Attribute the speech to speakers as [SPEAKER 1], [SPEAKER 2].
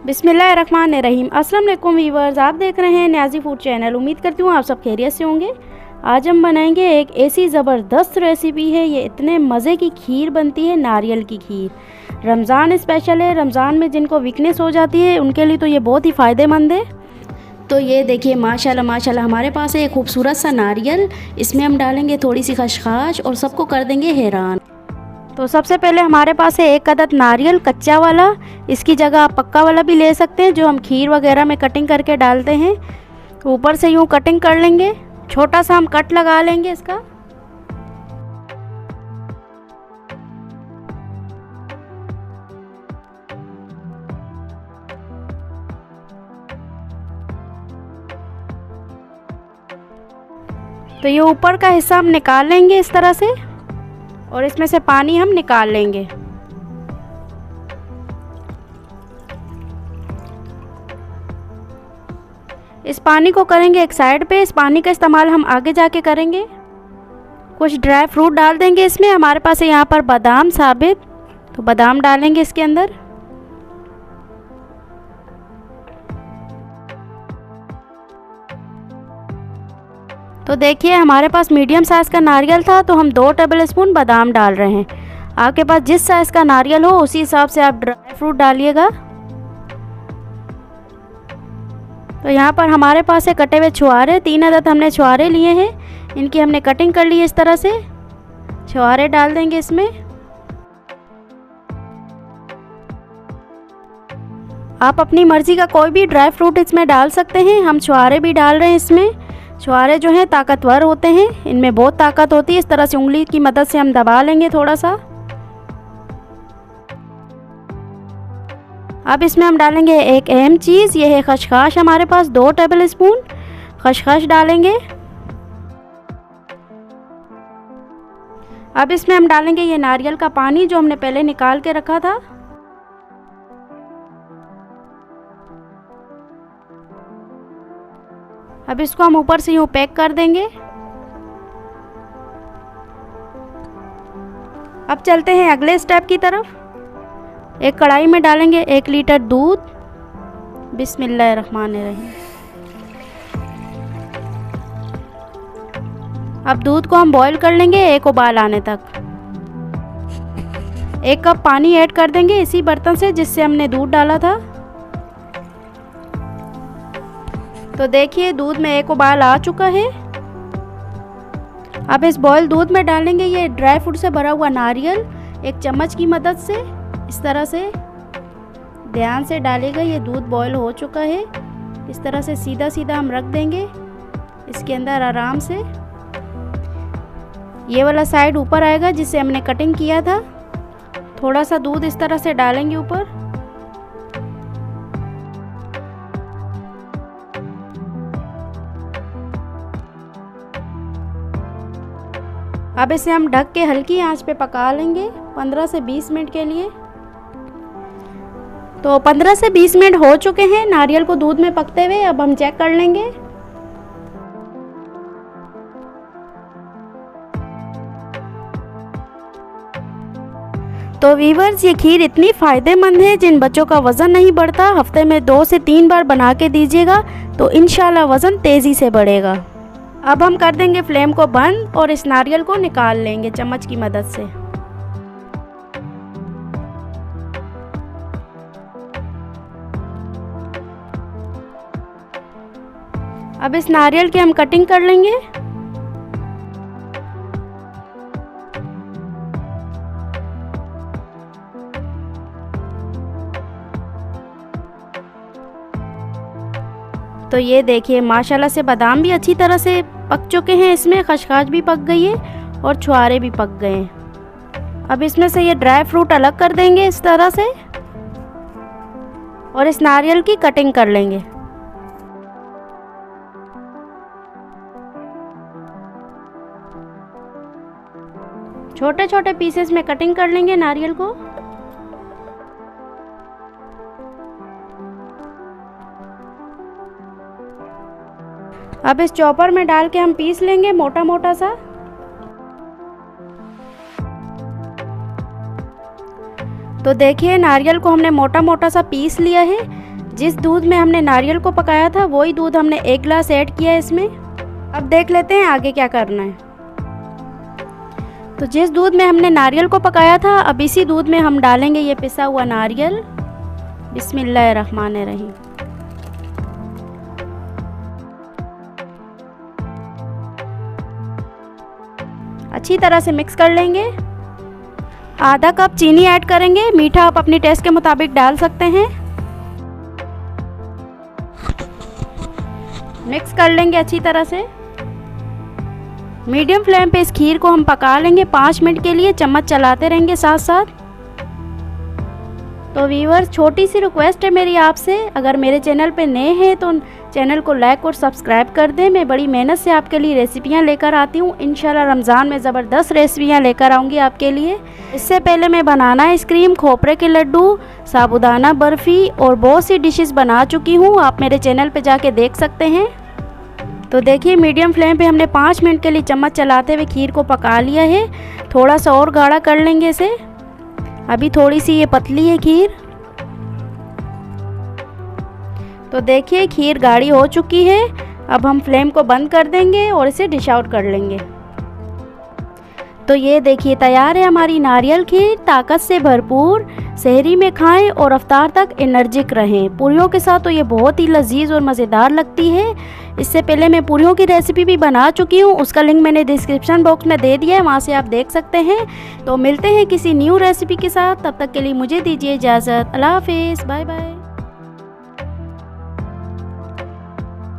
[SPEAKER 1] बिस्मिल्लाहिर्रहमानिर्रहीम। अस्सलाम वालेकुम वीवर्स, आप देख रहे हैं न्याज़ी फूड चैनल। उम्मीद करती हूँ आप सब खैरियत से होंगे। आज हम बनाएंगे एक ऐसी ज़बरदस्त रेसिपी है। ये इतने मज़े की खीर बनती है, नारियल की खीर। रमज़ान स्पेशल है। रमज़ान में जिनको वीकनेस हो जाती है उनके लिए तो ये बहुत ही फ़ायदेमंद है। तो ये देखिए माशाल्लाह माशाल्लाह हमारे पास है एक खूबसूरत सा नारियल। इसमें हम डालेंगे थोड़ी सी खसखस और सबको कर देंगे हैरान। तो सबसे पहले हमारे पास है एक अदद नारियल कच्चा वाला। इसकी जगह आप पक्का वाला भी ले सकते हैं, जो हम खीर वगैरह में कटिंग करके डालते हैं। ऊपर से यूँ कटिंग कर लेंगे, छोटा सा हम कट लगा लेंगे इसका। तो ये ऊपर का हिस्सा हम निकाल लेंगे इस तरह से, और इसमें से पानी हम निकाल लेंगे। इस पानी को करेंगे एक साइड पे। इस पानी का इस्तेमाल हम आगे जाके करेंगे। कुछ ड्राई फ्रूट डाल देंगे इसमें। हमारे पास है यहाँ पर बादाम साबित, तो बादाम डालेंगे इसके अंदर। तो देखिए हमारे पास मीडियम साइज़ का नारियल था, तो हम 2 टेबल स्पून बादाम डाल रहे हैं। आपके पास जिस साइज़ का नारियल हो उसी हिसाब से आप ड्राई फ्रूट डालिएगा। तो यहाँ पर हमारे पास है कटे हुए छुहारे। 3 अदद हमने छुहारे लिए हैं, इनकी हमने कटिंग कर ली है इस तरह से। छुहारे डाल देंगे इसमें। आप अपनी मर्ज़ी का कोई भी ड्राई फ्रूट इसमें डाल सकते हैं। हम छुहारे भी डाल रहे हैं इसमें। छुहारे जो हैं ताकतवर होते हैं, इनमें बहुत ताकत होती है। इस तरह से उंगली की मदद से हम दबा लेंगे थोड़ा सा। अब इसमें हम डालेंगे एक अहम चीज़, ये है खसखस। हमारे पास 2 टेबल स्पून खसखस डालेंगे। अब इसमें हम डालेंगे ये नारियल का पानी जो हमने पहले निकाल के रखा था। अब इसको हम ऊपर से यूँ पैक कर देंगे। अब चलते हैं अगले स्टेप की तरफ। एक कढ़ाई में डालेंगे 1 लीटर दूध। बिस्मिल्लाहिर्रहमानिर्रहीम। अब दूध को हम बॉईल कर लेंगे एक उबाल आने तक। 1 कप पानी ऐड कर देंगे इसी बर्तन से जिससे हमने दूध डाला था। तो देखिए दूध में एक उबाल आ चुका है। अब इस बॉयल दूध में डालेंगे ये ड्राई फ्रूट से भरा हुआ नारियल। एक चम्मच की मदद से इस तरह से ध्यान से डालेगा। ये दूध बॉयल हो चुका है। इस तरह से सीधा सीधा हम रख देंगे इसके अंदर आराम से। ये वाला साइड ऊपर आएगा जिससे हमने कटिंग किया था। थोड़ा सा दूध इस तरह से डालेंगे ऊपर। अब इसे हम ढक के हल्की आंच पे पका लेंगे 15 से 20 मिनट के लिए। तो 15 से 20 मिनट हो चुके हैं नारियल को दूध में पकते हुए। अब हम चेक कर लेंगे। तो वीवर्स, ये खीर इतनी फ़ायदेमंद है, जिन बच्चों का वज़न नहीं बढ़ता हफ्ते में 2 से 3 बार बना के दीजिएगा तो इंशाल्लाह वज़न तेज़ी से बढ़ेगा। अब हम कर देंगे फ्लेम को बंद और इस नारियल को निकाल लेंगे चम्मच की मदद से। अब इस नारियल की हम कटिंग कर लेंगे। तो ये देखिए माशाल्लाह से बादाम भी अच्छी तरह से पक चुके हैं। इसमें खसखस भी पक गई है और छुहारे भी पक गए हैं। अब इसमें से ये ड्राई फ्रूट अलग कर देंगे इस तरह से, और इस नारियल की कटिंग कर लेंगे। छोटे छोटे पीसेस में कटिंग कर लेंगे नारियल को। अब इस चॉपर में डाल के हम पीस लेंगे मोटा मोटा सा। तो देखिए नारियल को हमने मोटा मोटा सा पीस लिया है। जिस दूध में हमने नारियल को पकाया था वही दूध हमने 1 गिलास ऐड किया है इसमें। अब देख लेते हैं आगे क्या करना है। तो जिस दूध में हमने नारियल को पकाया था, अब इसी दूध में हम डालेंगे ये पिसा हुआ नारियल। बिस्मिल्लाहिर्रहमानिर्रहीम। अच्छी तरह से मिक्स कर लेंगे। आधा कप चीनी ऐड करेंगे, मीठा आप अपनी टेस्ट के मुताबिक डाल सकते हैं। मिक्स कर लेंगे अच्छी तरह से। मीडियम फ्लेम पे इस खीर को हम पका लेंगे 5 मिनट के लिए, चम्मच चलाते रहेंगे साथ साथ। तो व्यूअर्स, छोटी सी रिक्वेस्ट है मेरी आपसे, अगर मेरे चैनल पे नए हैं तो चैनल को लाइक और सब्सक्राइब कर दें। मैं बड़ी मेहनत से आपके लिए रेसिपियां लेकर आती हूँ। इंशाल्लाह रमज़ान में ज़बरदस्त रेसिपियां लेकर आऊँगी आपके लिए। इससे पहले मैं बनाना आइसक्रीम, खोपरे के लड्डू, साबूदाना बर्फ़ी और बहुत सी डिशेस बना चुकी हूँ, आप मेरे चैनल पे जाके देख सकते हैं। तो देखिए, मीडियम फ्लेम पे हमने 5 मिनट के लिए चम्मच चलाते हुए खीर को पका लिया है। थोड़ा सा और गाढ़ा कर लेंगे इसे। अभी थोड़ी सी ये पतली है खीर। तो देखिए, खीर गाढ़ी हो चुकी है। अब हम फ्लेम को बंद कर देंगे और इसे डिश आउट कर लेंगे। तो ये देखिए, तैयार है हमारी नारियल खीर, ताकत से भरपूर। सहरी में खाएं और अफ्तार तक एनर्जिक रहें। पूरियों के साथ तो ये बहुत ही लजीज और मज़ेदार लगती है। इससे पहले मैं पूरियों की रेसिपी भी बना चुकी हूँ, उसका लिंक मैंने डिस्क्रिप्शन बॉक्स में दे दिया है, वहाँ से आप देख सकते हैं। तो मिलते हैं किसी न्यू रेसिपी के साथ, तब तक के लिए मुझे दीजिए इजाज़त। अल्लाह हाफिज़, बाय बाय।